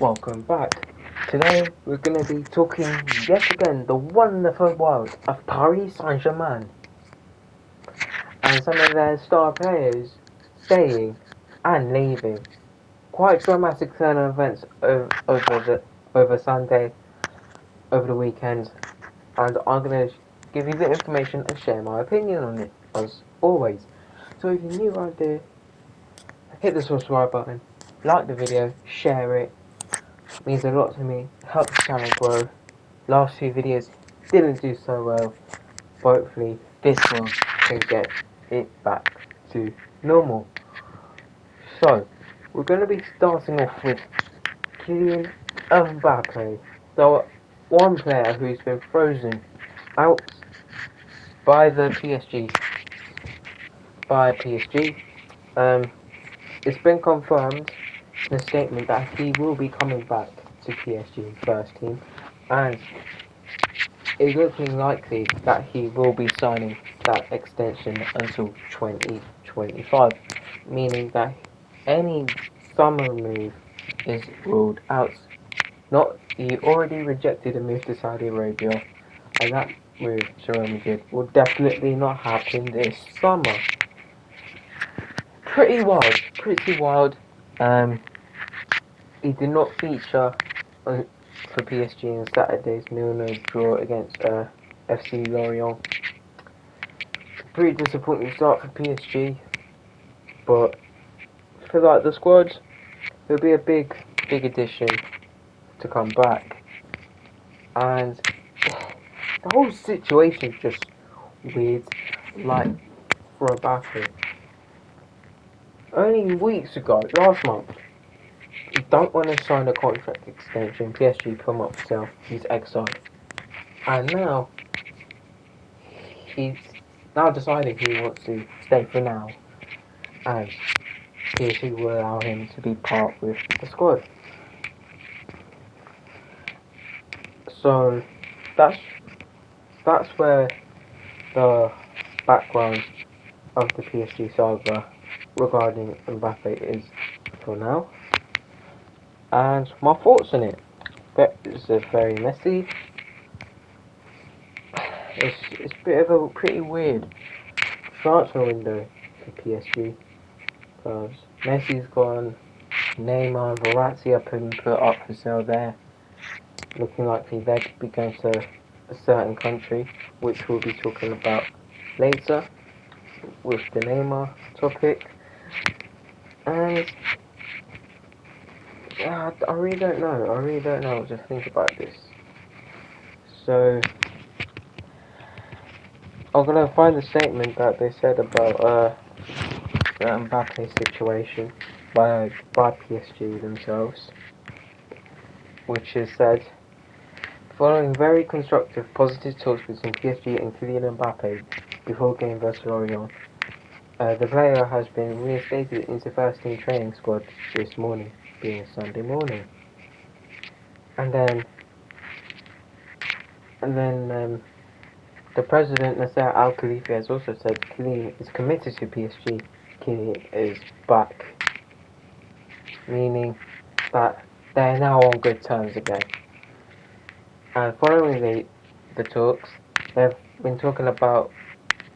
Welcome back. Today we're going to be talking yet again the wonderful world of Paris Saint-Germain and some of their star players staying and leaving. Quite dramatic turn of events over Sunday, over the weekend, and I'm going to give you the information and share my opinion on it as always. So if you're new around here, hit the subscribe button, like the video, share it. Means a lot to me, helps the channel grow. Last few videos didn't do so well, but hopefully this one can get it back to normal. So, we're going to be starting off with Kylian Mbappe, the one player who's been frozen out by the PSG. It's been confirmed in a statement that he will be coming back to PSG first team, and it's looking likely that he will be signing that extension until 2025, meaning that any summer move is ruled out. He already rejected a move to Saudi Arabia, and that move to Real Madrid will definitely not happen this summer. Pretty wild. He did not feature for PSG in Saturday's 0-0 draw against FC Lorient. Pretty disappointing start for PSG, but for the squad, it'll be a big addition to come back. And the whole situation is just weird, like for Mbappe. Only weeks ago, last month, he don't want to sign a contract extension. PSG come up for sale. He's exiled, and now he's deciding he wants to stay for now, and PSG will allow him to be part with the squad. So that's where the background of the PSG saga regarding Mbappe is for now, and my thoughts on it. But it's very messy. It's a bit of a pretty weird transfer window for PSG, because Messi's gone, Neymar and Verratti have been put up for sale there, looking likely they'll be going to a certain country, which we'll be talking about later with the Neymar topic. And I really don't know what to think about this. So I'm gonna find the statement that they said about the Mbappe situation by PSG themselves, which is said, following very constructive, positive talks between PSG and Kylian Mbappe before game versus Lorient, the player has been reinstated into first team training squad this morning, being Sunday morning. And then the president, Nasser Al Khalifi, has also said Kylian is committed to PSG. Kylian is back, meaning that they're now on good terms again. And following the talks, they've been talking about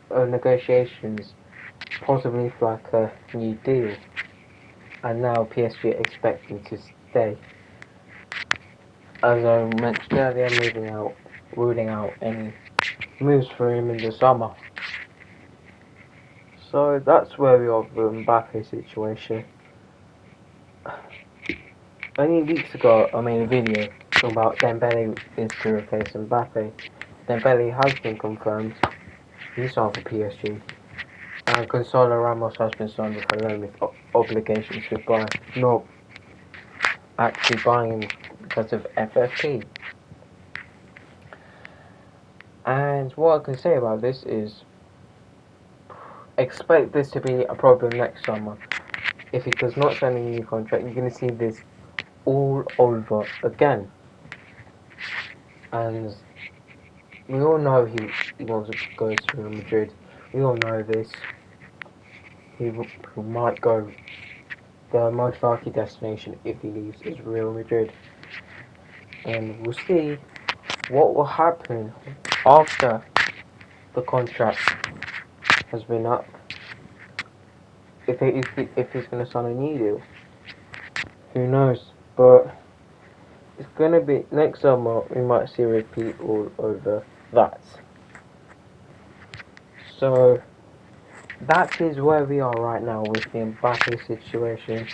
negotiations, possibly for like a new deal. And now PSG are expecting to stay. As I mentioned earlier, ruling out any moves for him in the summer. So that's where we are with the Mbappe situation. Only weeks ago I made a video talking about Dembele is to replace Mbappe. Dembele has been confirmed. He's signed for PSG. And Gonzalo Ramos has been signed with a loan with obligations to buy, not actually buying him because of FFP. And what I can say about this is, expect this to be a problem next summer. If he does not sign a new contract, you're going to see this all over again. And we all know he wants to go to Real Madrid. We all know this. He might go the most likely destination if he leaves is Real Madrid. And we'll see what will happen after the contract has been up. If he's going to sign a new deal, who knows? But it's going to be next summer. We might see a repeat all over that. So that is where we are right now with the Mbappe situation.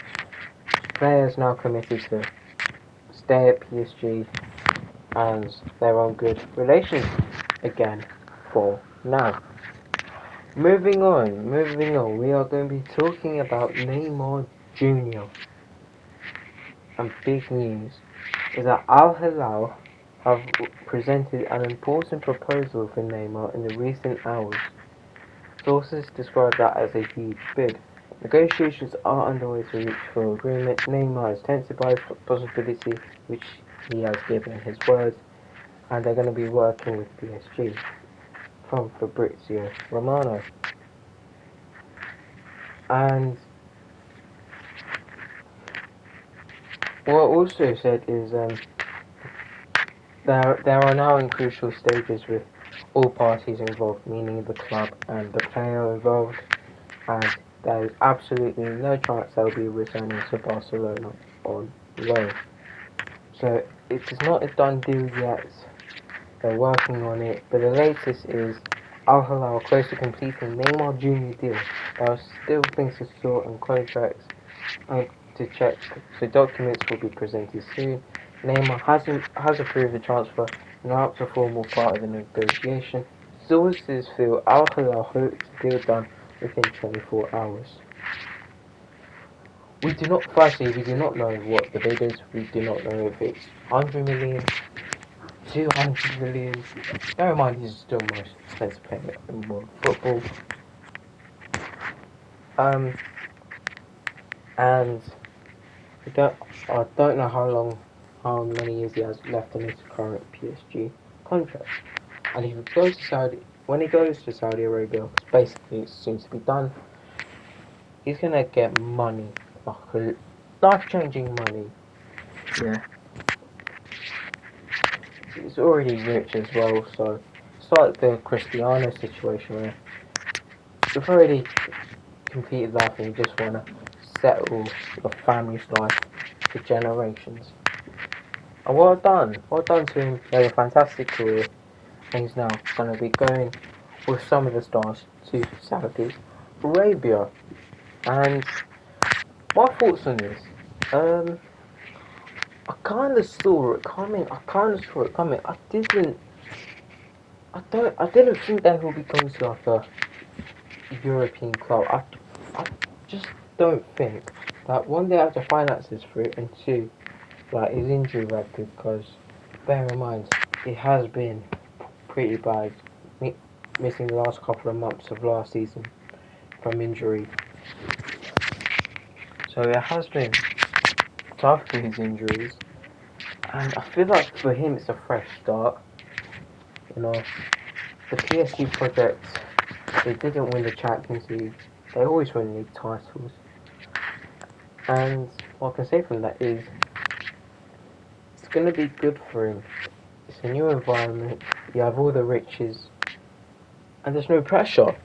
Players now committed to stay at PSG and they're on good relations again for now. Moving on, we are going to be talking about Neymar Jr. And big news is that Al Hilal have presented an important proposal for Neymar in the recent hours. Sources describe that as a huge bid. Negotiations are underway to reach full agreement. Neymar is tempted by the possibility, which he has given his word, and they're going to be working with PSG. From Fabrizio Romano. And what also said is there are now in crucial stages with all parties involved, meaning the club and the player involved, and there is absolutely no chance they'll be returning to Barcelona on loan. So it is not a done deal yet. They're working on it, but the latest is Al Hilal close to completing Neymar Jr. deal. There are still things to sort and contracts to check, so documents will be presented soon. Neymar has approved the transfer and are up to formal part of the negotiation. Sources feel Al Hilal hopes the deal done within 24 hours. We do not know what the bid is. We do not know if it's 100 million, 200 million. Bear in mind, he's still the most expensive player in world football. And I don't know how many years he has left on his current PSG contract. And if he goes to when he goes to Saudi Arabia, because basically it seems to be done, he's gonna get money, like life-changing money. Yeah. He's already rich as well, so it's like the Cristiano situation where you've already completed life and you just wanna settle your family's life for generations. And well done to him. He had a fantastic career, and he's now going to be going with some of the stars to Saudi Arabia. And my thoughts on this, I kind of saw it coming. I didn't think that he'll be going to like a European club. I just don't think that one they have the finances for it, and two, like his injury record, because bear in mind it has been pretty bad, missing the last couple of months of last season from injury. So it has been tough for his injuries, and I feel like for him it's a fresh start. You know, the PSG project, they didn't win the Champions League. They always win league titles, and what I can say from that is it's going to be good for him. It's a new environment. You have all the riches, and there's no pressure.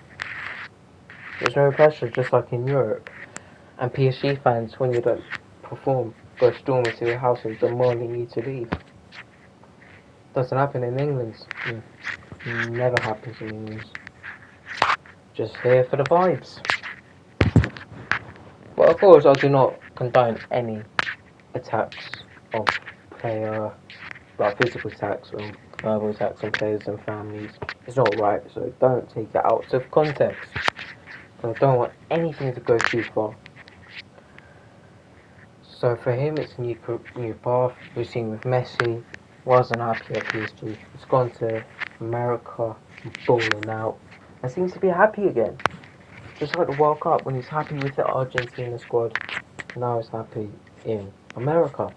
There's no pressure, just like in Europe. And PSG fans, when you don't perform, go storming to your house and demanding you to leave. Doesn't happen in England. Never happens in England. Just here for the vibes. But of course, I do not condone any attacks of player, like physical attacks or verbal attacks on players and families. It's not right, so don't take it out of context. I don't want anything to go too far. So for him, it's a new path. We've seen with Messi, wasn't happy at PSG. He's gone to America, balling out, and seems to be happy again. Just like the World Cup, when he's happy with the Argentina squad, now he's happy in America.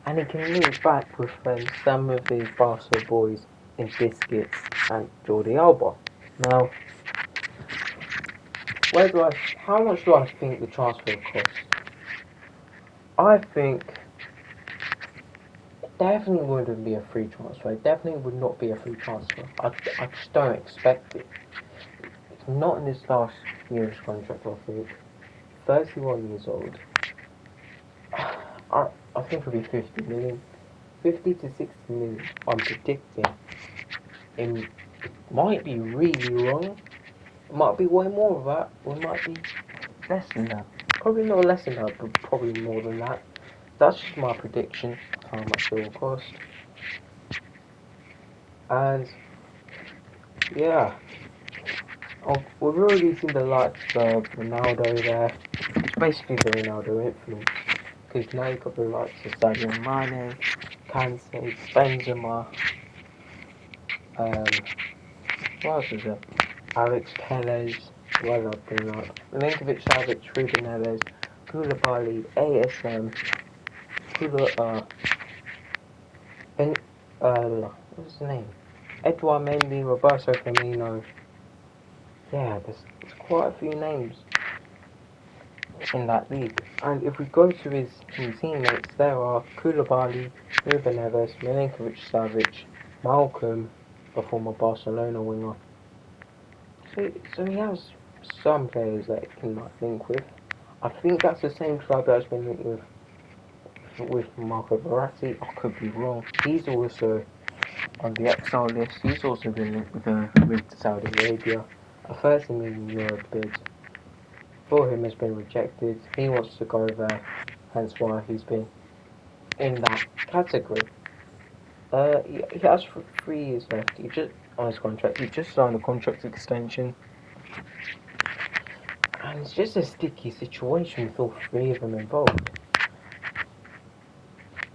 And he can link back with some of these Barca boys in Biscuits and Jordi Alba. Now, how much do I think the transfer cost? I think it definitely wouldn't be a free transfer. It definitely would not be a free transfer. I just don't expect it. It's not in his last year's contract, I think. 31 years old. I think it'll be 50 million. 50 to 60 million, I'm predicting. It might be really wrong. It might be way more of that. Or it might be less than that. Probably not less than that, but probably more than that. That's just my prediction of how much it will cost. And yeah, we've already seen the likes of Ronaldo there. It's basically the Ronaldo influence. Because now you've got the likes of Saga and Mane, Kante, Benzema, what else is there? Alex Telles, well up bring up. Milinkovic Savic, Ruben Neves, Koulibaly, ASM, Ben, what's his name? Edouard Mendy, Roberto Firmino. Yeah, there's quite a few names in that league. And if we go to his teammates, there are Koulibaly, Ruben Neves, Milinkovic Savic, Malcolm, a former Barcelona winger. So he has some players that he can link with. I think that's the same club that's been linked with Marco Verratti. I could be wrong. He's also on the exile list. He's also been linked with Saudi Arabia. A 30 million euro bid for him has been rejected. He wants to go there, hence why he's been in that category. He has 3 years left. He just on his contract. He just signed a contract extension. And it's just a sticky situation with all 3 of them involved.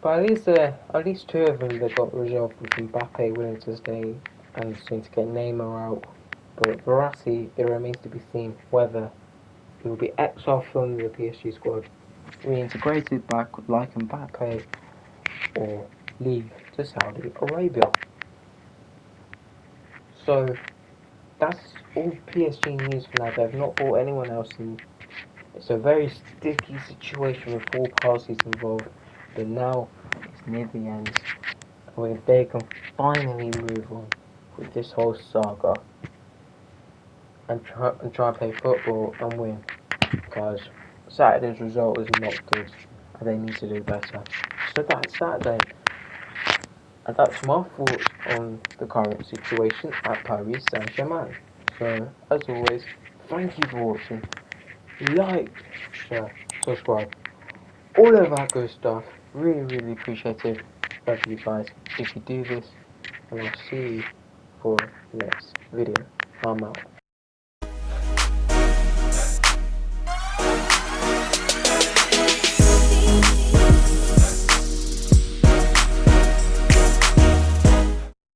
But at least 2 of them they got resolved with Mbappe willing to stay and soon to get Neymar out. But Verratti, it remains to be seen whether he will be exiled from the PSG squad, reintegrated back like Mbappe, or leave to Saudi Arabia. So that's all PSG news for now. They've not brought anyone else in. It's a very sticky situation with 4 parties involved, but now it's near the end where they can finally move on with this whole saga and try and play football and win, because Saturday's result was not good and they need to do better. So that's Saturday, and that's my thoughts on the current situation at Paris Saint-Germain. So as always, thank you for watching. Like, share, subscribe, all of that good stuff. Really appreciate it. Love you guys if you do this, and I'll see you for the next video. I'm out.